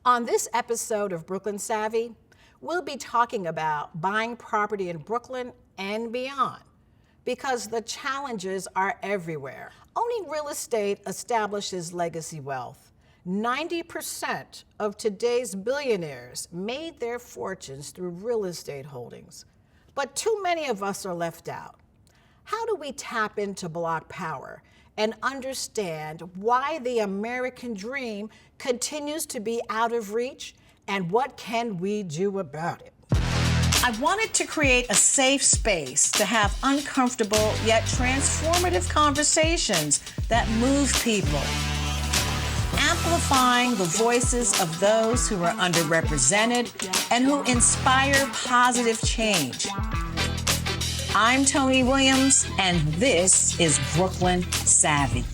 On this episode of Brooklyn Savvy, we'll be talking about buying property in Brooklyn and beyond, because the challenges are everywhere. Owning real estate establishes legacy wealth. 90% of today's billionaires made their fortunes through real estate holdings, but too many of us are left out. How do we tap into Block power and understand why the American dream continues to be out of reach, and what can we do about it? I wanted to create a safe space to have uncomfortable yet transformative conversations that move people, amplifying the voices of those who are underrepresented and who inspire positive change. I'm Toni Williams, and this is Brooklyn Savvy.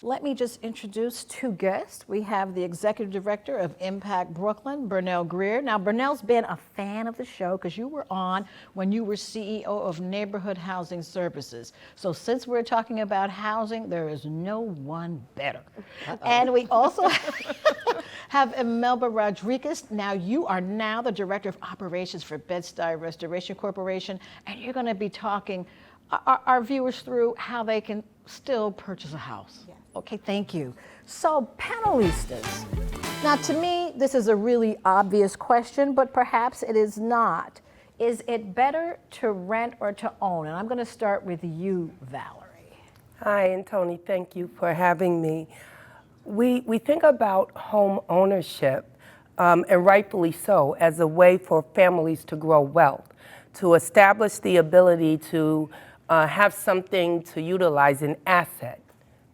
Let me just introduce two guests. We have the Executive Director of Impacct Brooklyn, Bernell Grier. Now, Bernell's been a fan of the show because you were on when you were CEO of Neighborhood Housing Services. So since we're talking about housing, there is no one better. And we also have Imelba Rodriguez. Now, you are now the Director of Operations for Bed-Stuy Restoration Corporation, and you're going to be talking our viewers through how they can still purchase a house. Yeah. Okay, thank you. So, panelistas, now to me, this is a really obvious question, but perhaps it is not. Is it better to rent or to own? And I'm going to start with you, Valerie. Hi, and Toni, thank you for having me. We think about home ownership, and rightfully so, as a way for families to grow wealth, to establish the ability to have something to utilize, an asset,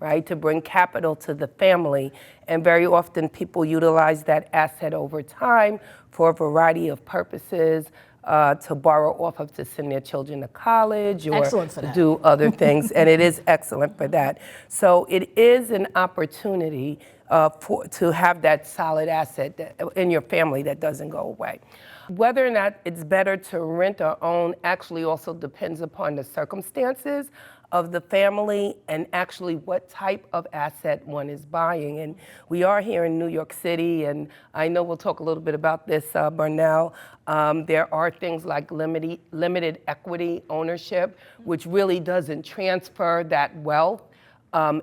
right, to bring capital to the family. And very often people utilize that asset over time for a variety of purposes, to borrow off of to send their children to college or to do other things. And it is excellent for that. So it is an opportunity to have that solid asset in your family that doesn't go away. Whether or not it's better to rent or own actually also depends upon the circumstances of the family and actually what type of asset one is buying. And we are here in New York City, and I know we'll talk a little bit about this, Bernell. There are things like limited equity ownership, which really doesn't transfer that wealth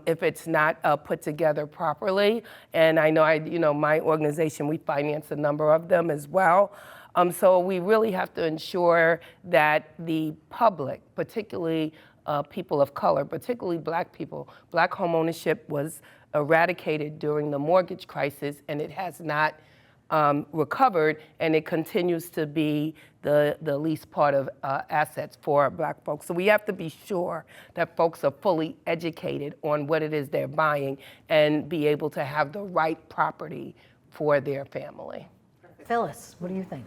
if it's not put together properly. And I know, my organization, we finance a number of them as well. So we really have to ensure that the public, particularly people of color, particularly Black people, Black homeownership was eradicated during the mortgage crisis, and it has not recovered, and it continues to be the least part of assets for Black folks. So we have to be sure that folks are fully educated on what it is they're buying and be able to have the right property for their family. Phyllis, what do you think?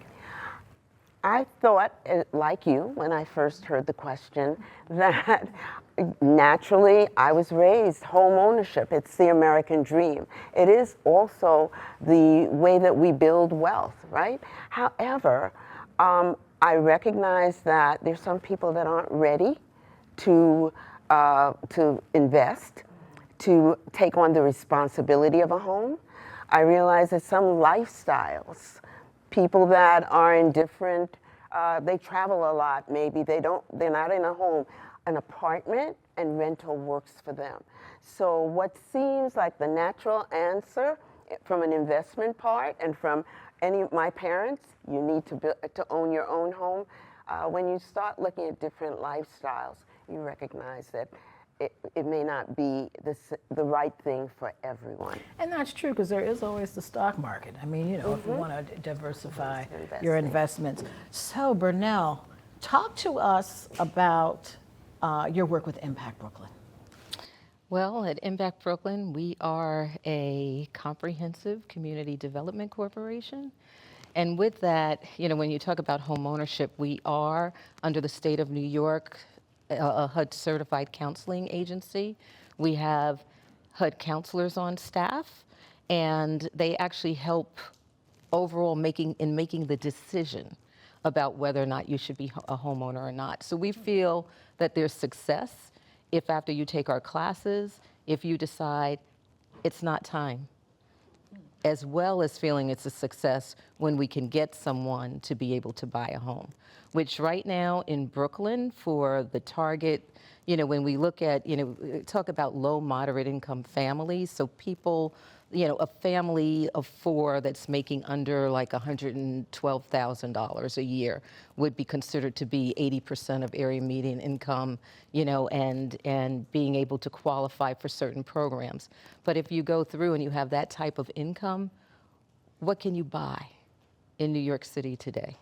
I thought, like you, when I first heard the question, that naturally I was raised home ownership. It's the American dream. It is also the way that we build wealth, right? However, I recognize that there's some people that aren't ready to invest, to take on the responsibility of a home. I realize that some lifestyles, people that are in different, they travel a lot, maybe they're not in a home, an apartment and rental works for them. So what seems like the natural answer from an investment part and from any of my parents, you need to own your own home. When you start looking at different lifestyles, you recognize that it may not be the right thing for everyone. And that's true, because there is always the stock market. I mean, if you want to diversify your investments. So, Bernell, talk to us about your work with Impacct Brooklyn. Well, at Impacct Brooklyn, we are a comprehensive community development corporation. And with that, when you talk about home ownership, we are, under the state of New York, a HUD certified counseling agency. We have HUD counselors on staff, and they actually help overall making the decision about whether or not you should be a homeowner or not. So we feel that there's success if after you take our classes, if you decide, it's not time, as well as feeling it's a success when we can get someone to be able to buy a home, which right now in Brooklyn for the target, when we look at, talk about low, moderate income families, so people, a family of 4 that's making under like $112,000 a year would be considered to be 80% of area median income, and being able to qualify for certain programs. But if you go through and you have that type of income, what can you buy in New York City today?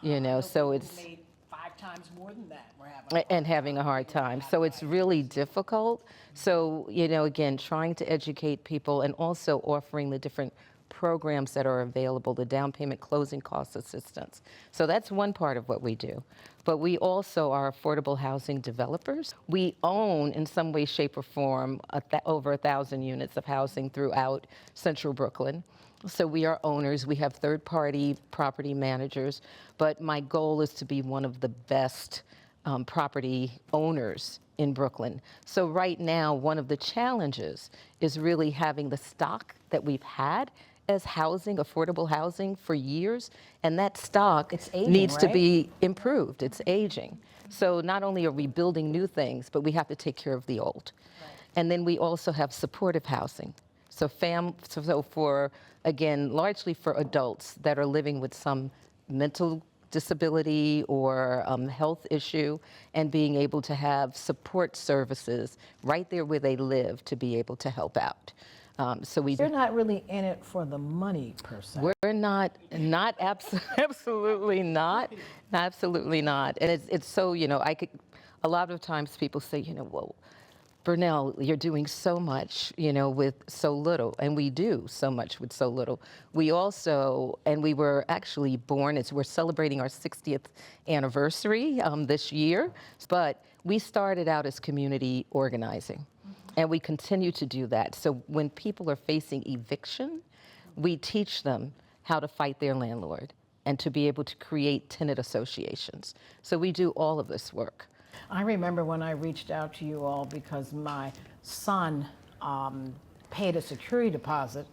So it's made 5 times more than that. We're having having a hard time. So it's really difficult. So, again, trying to educate people and also offering the different programs that are available, the down payment closing cost assistance. So that's one part of what we do. But we also are affordable housing developers. We own, in some way, shape, or form, over 1,000 units of housing throughout central Brooklyn. So we are owners. We have third-party property managers. But my goal is to be one of the best property owners in Brooklyn. So right now, one of the challenges is really having the stock that we've had as housing, affordable housing for years, and that stock aging, needs to right? be improved. It's aging. So not only are we building new things, but we have to take care of the old. And then we also have supportive housing. So for, again, largely for adults that are living with some mental disability or health issue, and being able to have support services right there where they live to be able to help out. You're not really in it for the money per se. We're not absolutely not, absolutely not. And it's so, a lot of times people say, well, Bernell, you're doing so much, with so little, and we do so much with so little. We also, and we were actually born, we're celebrating our 60th anniversary this year, but we started out as community organizing, and we continue to do that. So when people are facing eviction, we teach them how to fight their landlord and to be able to create tenant associations. So we do all of this work. I remember when I reached out to you all because my son paid a security deposit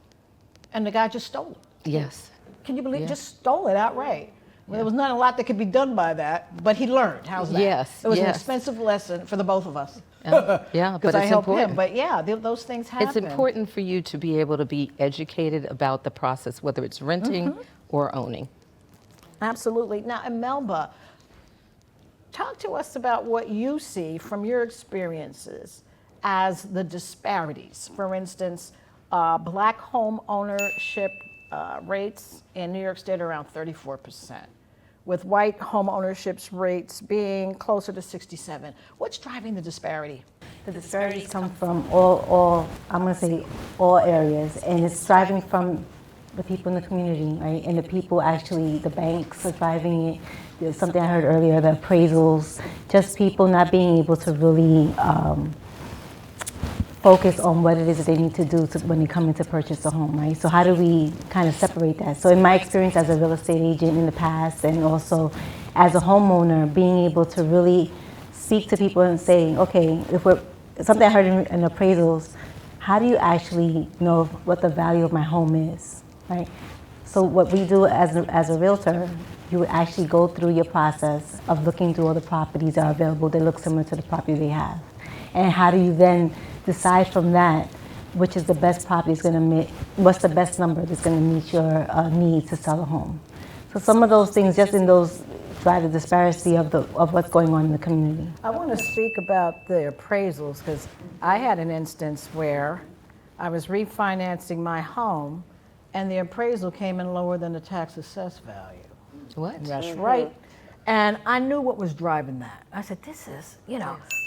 and the guy just stole it. Yes. Can you believe Just stole it outright? Well, there was not a lot that could be done by that, but he learned. How's that? Yes, It was an yes. expensive lesson for the both of us. Yeah, but Because I it's helped important. him. But yeah, those things happen. It's important for you to be able to be educated about the process, whether it's renting or owning. Absolutely. Now, Imelba, talk to us about what you see from your experiences as the disparities. For instance, Black home ownership rates in New York State are around 34%, with white home ownership rates being closer to 67%. What's driving the disparity? The disparities come from all, I'm going to say all areas, and it's driving from the people in the community, right? And the people actually, the banks are driving it. There's something I heard earlier, the appraisals, just people not being able to really focus on what it is that they need to do when they come in to purchase a home, right? So how do we kind of separate that? So in my experience as a real estate agent in the past, and also as a homeowner, being able to really speak to people and say, okay, something I heard in appraisals, how do you actually know what the value of my home is, right? So what we do as a realtor, you would actually go through your process of looking through all the properties that are available that look similar to the property they have. And how do you then decide from that which is the best property is going to meet, what's the best number that's going to meet your needs to sell a home. So some of those things, just in those, drive the disparity of what's going on in the community. I want to speak about the appraisals because I had an instance where I was refinancing my home and the appraisal came in lower than the tax assessed value. What? That's right. And I knew what was driving that. I said, this is,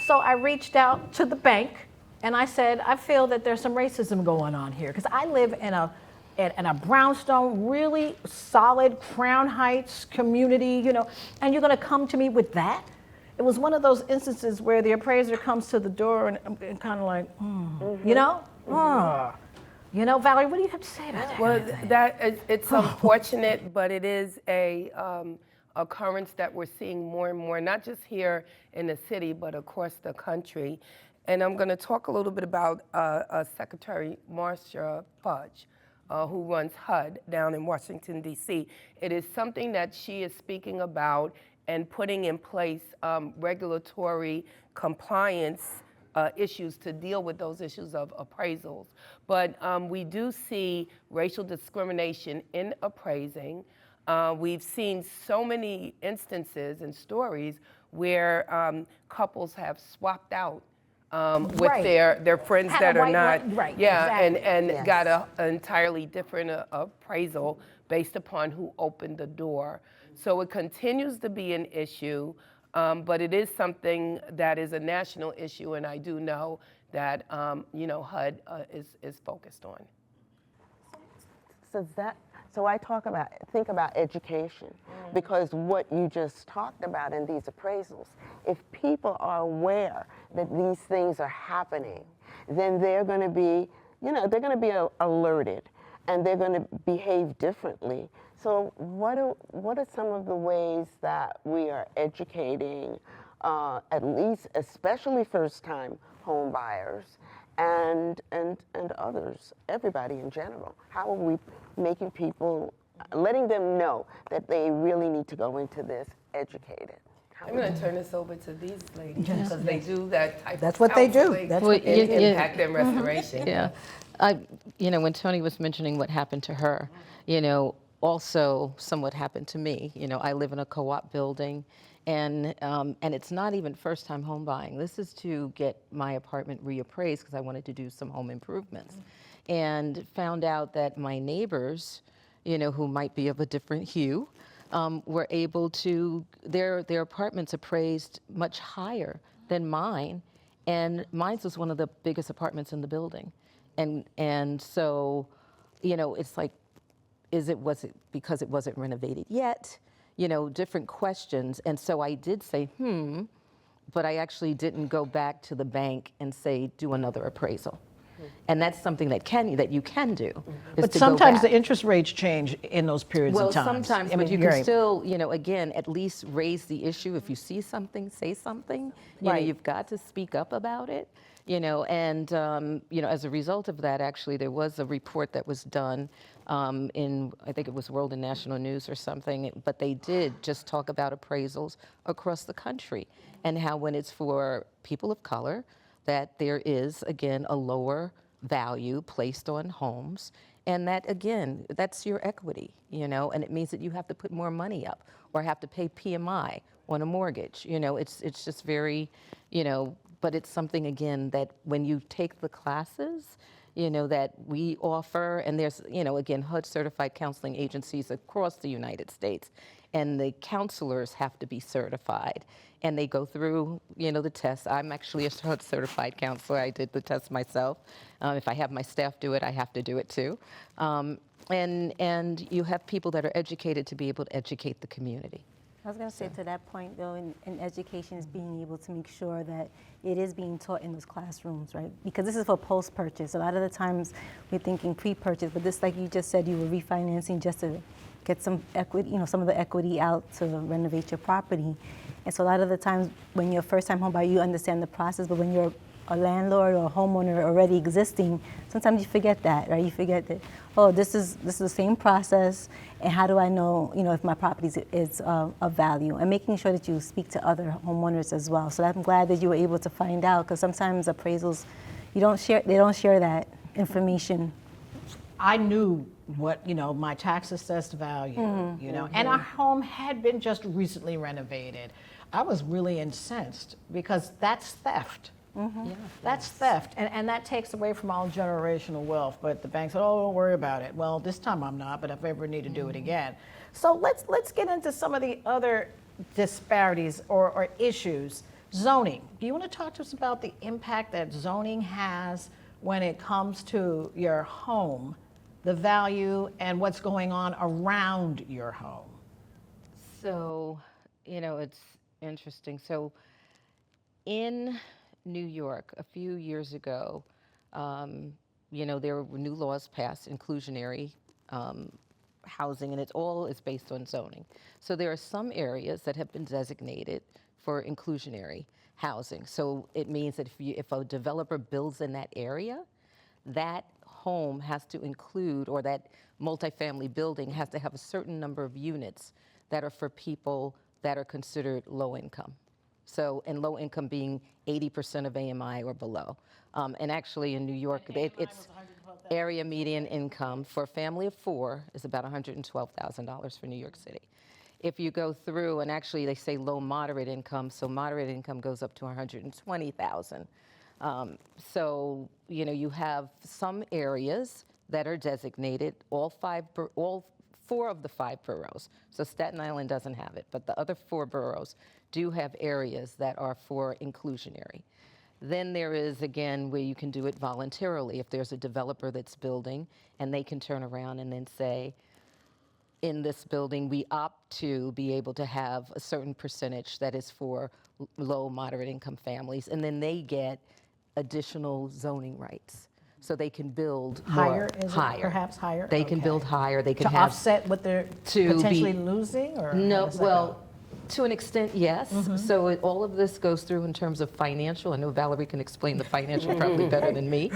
So I reached out to the bank and I said, I feel that there's some racism going on here because I live in a brownstone, really solid Crown Heights community, and you're going to come to me with that? It was one of those instances where the appraiser comes to the door and kind of like, Valerie, what do you have to say about that? Well, it's unfortunate, but it is a occurrence that we're seeing more and more, not just here in the city, but across the country. And I'm going to talk a little bit about Secretary Marcia Fudge, who runs HUD down in Washington, D.C. It is something that she is speaking about and putting in place regulatory compliance issues to deal with those issues of appraisals. But we do see racial discrimination in appraising. We've seen so many instances and stories where couples have swapped out with Right. their friends Had a that are white not, one, right, yeah, exactly. and Yes. got an entirely different appraisal based upon who opened the door. So it continues to be an issue, but it is something that is a national issue, and I do know that HUD is focused on. So I think about education, because what you just talked about in these appraisals, if people are aware that these things are happening, then they're going to be, they're going to be alerted, and they're going to behave differently. So what are some of the ways that we are educating, at least, especially first-time home buyers, and others, everybody in general? How are we making people, letting them know that they really need to go into this educated? I'm going to turn this over to these ladies because they do that type That's of what they do. counseling That's Well, what they in do. impact and restoration. Yeah. When Toni was mentioning what happened to her, also somewhat happened to me. I live in a co-op building, and it's not even first-time home buying. This is to get my apartment reappraised because I wanted to do some home improvements, and found out that my neighbors, who might be of a different hue, were able to their apartments appraised much higher than mine, and mine was one of the biggest apartments in the building, and so, it's like, was it because it wasn't renovated yet? Different questions. And so I did say, but I actually didn't go back to the bank and say, do another appraisal. And that's something that you can do. Is But to go sometimes back. the interest rates change in those periods Well, of time. sometimes, but you can still, again, at least raise the issue. If you see something, say something. Right. You've got to speak up about it. And as a result of that, actually, there was a report that was done in, I think it was World and National News or something, but they did just talk about appraisals across the country and how when it's for people of color, that there is, again, a lower value placed on homes. And that, again, that's your equity, and it means that you have to put more money up or have to pay PMI on a mortgage. It's just very, but it's something, again, that when you take the classes, that we offer, and there's, again, HUD certified counseling agencies across the United States, and the counselors have to be certified, and they go through, the tests. I'm actually a HUD certified counselor. I did the test myself. If I have my staff do it, I have to do it too. And you have people that are educated to be able to educate the community. I was going to say to that point, though, in education is being able to make sure that it is being taught in those classrooms, right? Because this is for post-purchase. A lot of the times we're thinking pre-purchase, but this, like you just said, you were refinancing just to get some equity, some of the equity out to renovate your property. And so a lot of the times when you're a first-time home buyer, you understand the process, but when you're a landlord or a homeowner already existing, sometimes you forget that, right? You forget that, oh, this is the same process, and how do I know, if my property is of value? And making sure that you speak to other homeowners as well. So I'm glad that you were able to find out, because sometimes appraisals, they don't share that information. I knew what, my tax assessed value, and our home had been just recently renovated. I was really incensed because that's theft. Yeah. That's theft, and that takes away from all generational wealth. But the bank said, "Oh, don't worry about it." Well, this time I'm not, but if I ever need to do it again. So let's get into some of the other disparities or issues. Zoning. Do you want to talk to us about the impact that zoning has when it comes to your home, the value, and what's going on around your home? So, it's interesting. So, in New York, a few years ago, there were new laws passed, inclusionary housing, and it's based on zoning. So there are some areas that have been designated for inclusionary housing. So it means that if a developer builds in that area, that home has to include, or that multifamily building has to have a certain number of units that are for people that are considered low income. So, and low income being 80% of AMI or below. And actually in New York, it's area median income for a family of 4 is about $112,000 for New York City. If you go through, and actually they say low moderate income, so moderate income goes up to 120,000. So, you know, you have some areas that are designated, all 4 of the 5 boroughs. So Staten Island doesn't have it, but the other 4 boroughs do have areas that are for inclusionary. Then there is, again, where you can do it voluntarily. If there's a developer that's building and they can turn around and then say, in this building, we opt to be able to have a certain percentage that is for low, moderate income families, and then they get additional zoning rights. So they can build Higher, more, is higher. it perhaps higher? They can Okay. build higher. They can To have offset what they're to potentially be- losing, or? how no, does that well, go? to an extent, yes. So all of this goes through in terms of financial. I know Valerie can explain the financial probably better than me,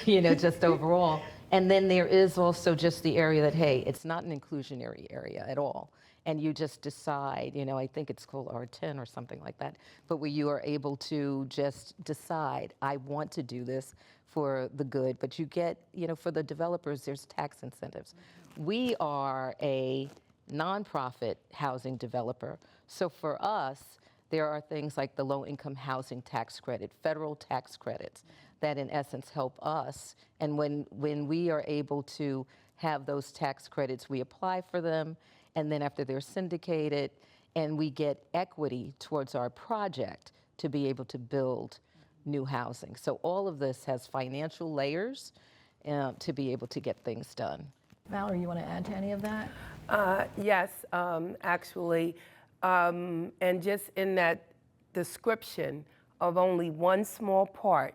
you know, just overall. And then there is also just the area that, hey, it's not an inclusionary area at all. And you just decide, you know, I think it's called R10 or something like that, but where you are able to just decide, I want to do this for the good. But you get, you know, for the developers, there's tax incentives. We are a nonprofit housing developer. So for us, there are things like the low-income housing tax credit, federal tax credits that in essence help us. And when we are able to have those tax credits, we apply for them, and then after they're syndicated, and we get equity towards our project to be able to build new housing. So all of this has financial layers to be able to get things done. Valerie, you want to add to any of that? Yes, actually. And just in that description of only one small part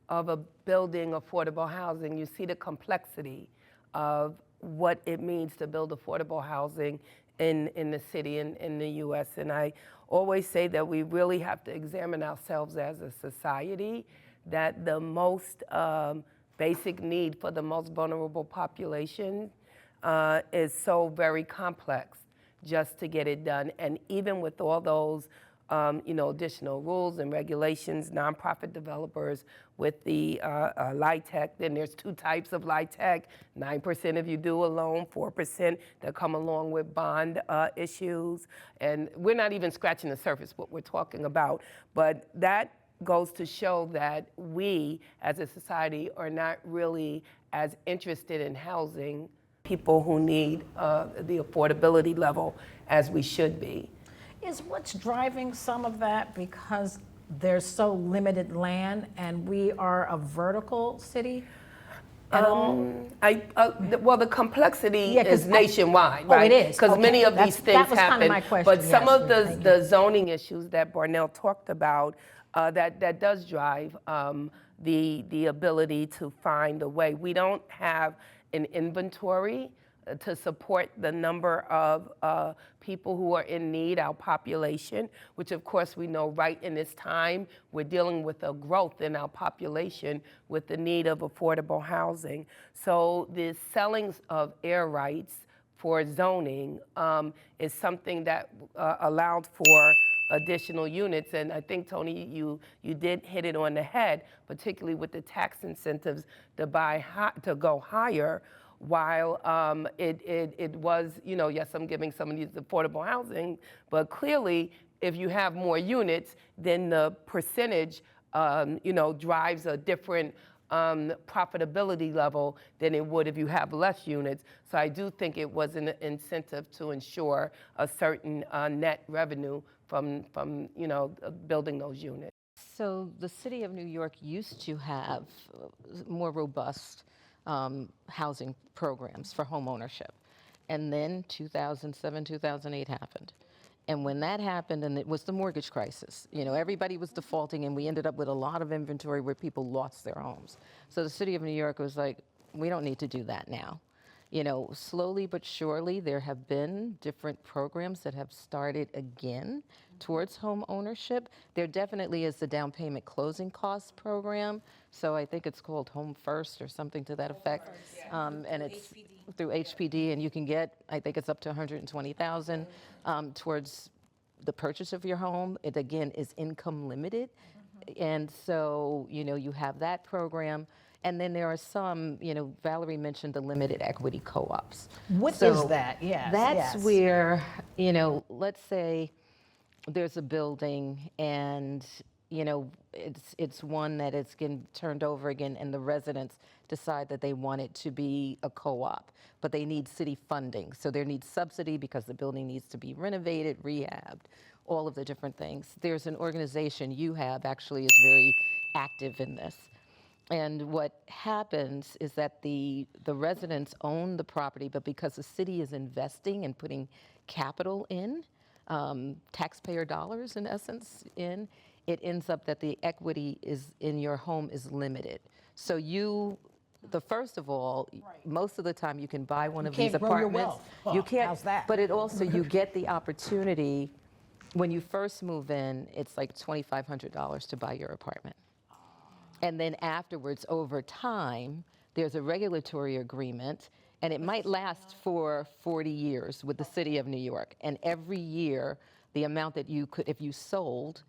of a building affordable housing, you see the complexity of what it means to build affordable housing in the city and in the U.S. And I always say that we really have to examine ourselves as a society, that the most basic need for the most vulnerable population is so very complex just to get it done. And even with all those you know, additional rules and regulations, nonprofit developers with the LIHTC, then there's 2 types of LIHTC, 9% if you do a loan, 4% that come along with bond issues. And we're not even scratching the surface what we're talking about, but that goes to show that we as a society are not really as interested in housing people who need the affordability level as we should be. Is what's driving some of that because there's so limited land and we are a vertical city at all? Well, the complexity Yeah, 'cause is nationwide, oh, right? it is. Because Okay. many of That's- these things that was kind of happen. my question. But some Yes, of thank you. the zoning issues that Bernell talked about, that does drive the ability to find a way. We don't have an inventory to support the number of people who are in need, our population, which of course we know right in this time, we're dealing with a growth in our population with the need of affordable housing. So the sellings of air rights for zoning is something that allowed for additional units. And I think, Toni, you did hit it on the head, particularly with the tax incentives to go higher. While it was, you know, yes, I'm giving some of these affordable housing, but clearly if you have more units, then the percentage, you know, drives a different profitability level than it would if you have less units. So I do think it was an incentive to ensure a certain net revenue from you know, building those units. So the city of New York used to have more robust housing programs for home ownership. And then 2007, 2008 happened. And when that happened, and it was the mortgage crisis, you know, everybody was defaulting and we ended up with a lot of inventory where people lost their homes. So the city of New York was like, we don't need to do that now. Slowly but surely, there have been different programs that have started again towards home ownership. There definitely is the down payment closing costs program. So I think it's called Home First or something to that effect. And it's through HPD, and you can get, I think it's up to 120,000 towards the purchase of your home. It again is income limited. And so, you have that program. And then there are some, Valerie mentioned the limited equity co-ops. What is that? Yes. That's where, let's say there's a building and, it's one that it's getting turned over again, and the residents decide that they want it to be a co-op, but they need city funding. So there needs subsidy because the building needs to be renovated, rehabbed, all of the different things. There's an organization, actually is very active in this. And what happens is that the residents own the property, but because the city is investing and putting capital in, taxpayer dollars in essence in, it ends up that the equity is in your home is limited. So first of all, most of the time you can buy one of these can't grow your apartments. wealth. You can't, How's that? but it also, you get the opportunity, when you first move in, it's like $2,500 to buy your apartment. And then afterwards, over time, there's a regulatory agreement, and it might last for 40 years with the city of New York. And every year, the amount that you could, if you sold,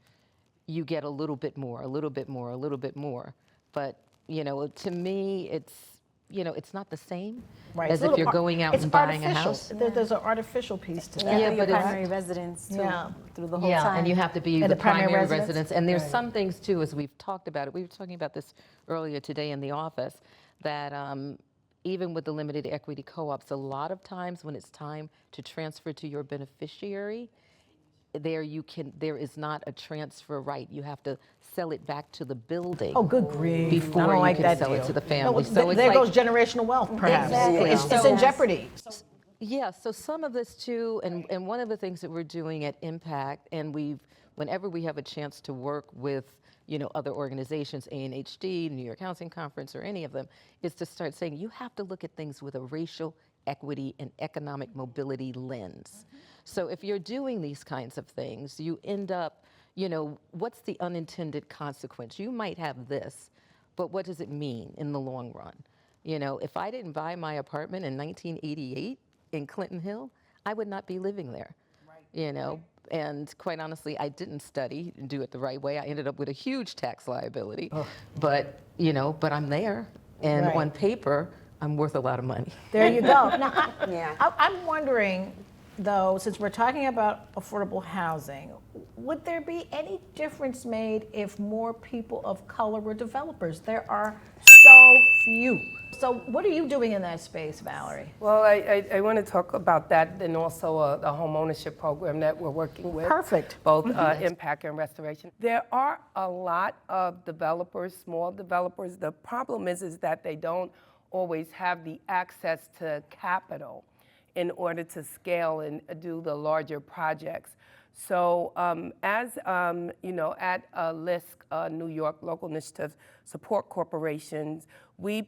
you get a little bit more, a little bit more, a little bit more. But, to me, it's not the same as if you're going out and buying a house. There's an artificial piece to that. Yeah, Your but it's- primary residence too, through the whole Yeah, time. and you have to be And the the primary primary residence? residence. And there's some things too, as we've talked about it, we were talking about this earlier today in the office, that even with the limited equity co-ops, a lot of times when it's time to transfer to your beneficiary, there is not a transfer right. You have to sell it back to the building. Oh, good grief. Before I don't you like can that sell it deal. to the family. No, So it's there like- goes generational wealth, perhaps. Exactly. It's So- in jeopardy. Yeah, so some of this too, and one of the things that we're doing at Impact, and whenever we have a chance to work with, other organizations, ANHD, New York Housing Conference, or any of them, is to start saying you have to look at things with a racial equity and economic mobility lens. So if you're doing these kinds of things, you end up, what's the unintended consequence? You might have this, but what does it mean in the long run? If I didn't buy my apartment in 1988 in Clinton Hill, I would not be living there. And quite honestly, I didn't study and do it the right way. I ended up with a huge tax liability, but I'm there, and Right. on paper, I'm worth a lot of money. There you go. Now, Yeah. I'm wondering, though, since we're talking about affordable housing, would there be any difference made if more people of color were developers? There are so few. So what are you doing in that space, Valerie? Well, I want to talk about that, and also the homeownership program that we're working with. Perfect. Both Impact and Restoration. There are a lot of developers, small developers. The problem is that they don't always have the access to capital in order to scale and do the larger projects. So at LISC, New York Local Initiative Support Corporations, we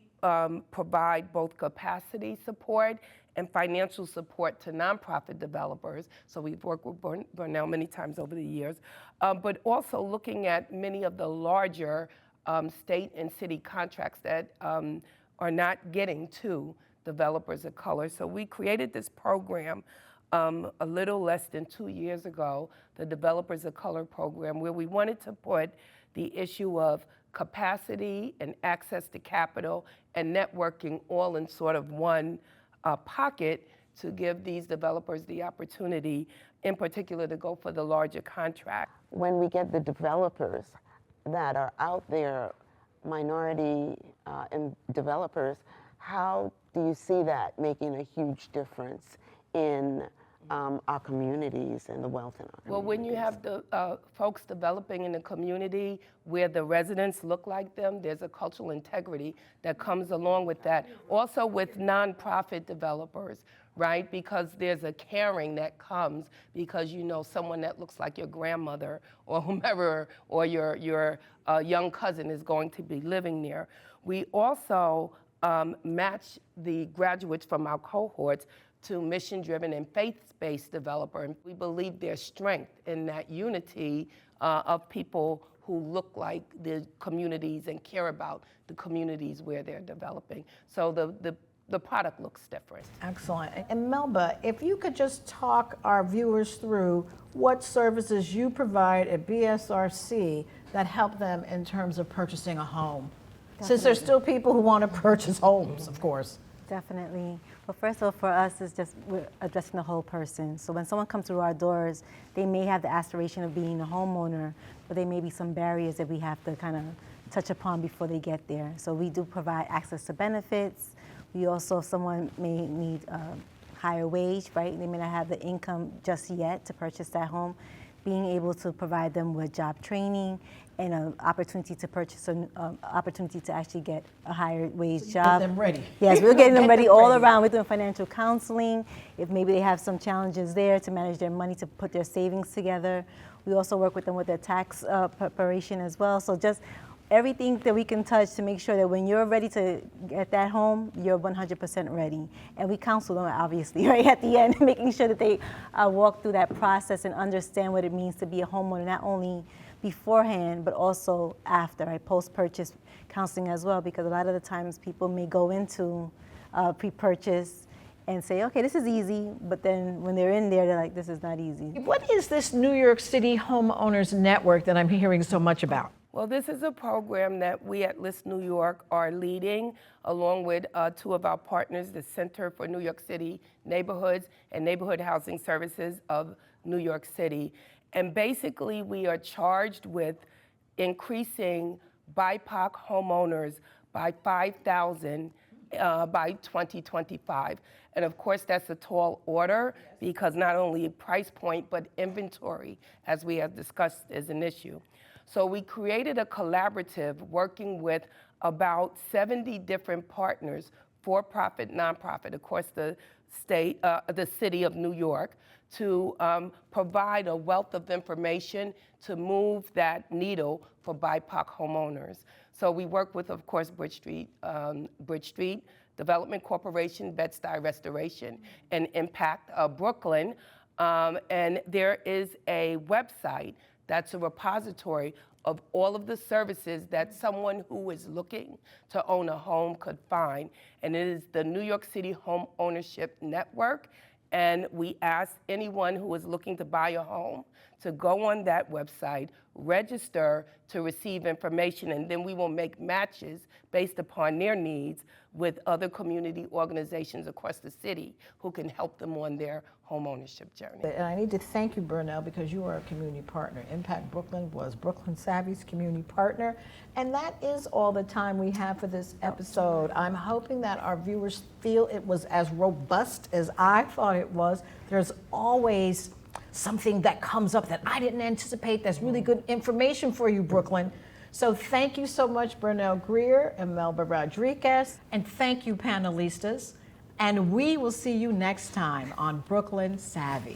provide both capacity support and financial support to nonprofit developers. So we've worked with Bernell many times over the years, but also looking at many of the larger state and city contracts that are not getting to developers of color. So we created this program a little less than 2 years ago, the Developers of Color program, where we wanted to put the issue of capacity and access to capital and networking all in sort of one pocket to give these developers the opportunity, in particular, to go for the larger contract. When we get the developers that are out there, minority developers, how do you see that making a huge difference in our communities and the wealth in our communities? Well, when you have the folks developing in the community where the residents look like them, there's a cultural integrity that comes along with that. Also with nonprofit developers, right? Because there's a caring that comes because you know someone that looks like your grandmother or whomever, or your young cousin is going to be living there. We also match the graduates from our cohorts to mission-driven and faith-based developer. And we believe there's strength in that unity of people who look like the communities and care about the communities where they're developing. So the product looks different. Excellent. And Melba, if you could just talk our viewers through what services you provide at BSRC that help them in terms of purchasing a home. Since there's still people who want to purchase homes, of course. Definitely. Well, first of all, for us, it's just we're addressing the whole person. So when someone comes through our doors, they may have the aspiration of being a homeowner, but there may be some barriers that we have to kind of touch upon before they get there. So we do provide access to benefits. We also, someone may need a higher wage, right? They may not have the income just yet to purchase that home. Being able to provide them with job training and an opportunity to purchase, an opportunity to actually get a higher wage job. Get them ready. Yes, we're getting them Get ready them all ready. around. We're doing financial counseling. If maybe they have some challenges there to manage their money, to put their savings together. We also work with them with their tax preparation as well. So just everything that we can touch to make sure that when you're ready to get that home, you're 100% ready. And we counsel them, obviously, right at the end, making sure that they walk through that process and understand what it means to be a homeowner, not only beforehand, but also after, right? Post-purchase counseling as well, because a lot of the times people may go into pre-purchase and say, okay, this is easy, but then when they're in there, they're like, this is not easy. What is this New York City Homeowners Network that I'm hearing so much about? Well, this is a program that we at List New York are leading, along with two of our partners, the Center for New York City Neighborhoods and Neighborhood Housing Services of New York City. And basically, we are charged with increasing BIPOC homeowners by 5,000 by 2025. And of course, that's a tall order because not only price point, but inventory, as we have discussed, is an issue. So we created a collaborative working with about 70 different partners, for-profit, nonprofit, across the state, the city of New York, to provide a wealth of information to move that needle for BIPOC homeowners. So we work with, of course, Bridge Street Development Corporation, Bed-Stuy Restoration, and Impacct Brooklyn. And there is a website that's a repository of all of the services that someone who is looking to own a home could find. And it is the New York City Homeownership Network. And we ask anyone who is looking to buy a home to go on that website, register to receive information, and then we will make matches based upon their needs with other community organizations across the city who can help them on their homeownership journey. And I need to thank you, Bernell, because you are a community partner. Impact Brooklyn was Brooklyn Savvy's community partner. And that is all the time we have for this episode. I'm hoping that our viewers feel it was as robust as I thought it was. There's always something that comes up that I didn't anticipate that's really good information for you, Brooklyn. So thank you so much, Bernell Grier and Imelba Rodriguez. And thank you, panelistas. And we will see you next time on Brooklyn Savvy.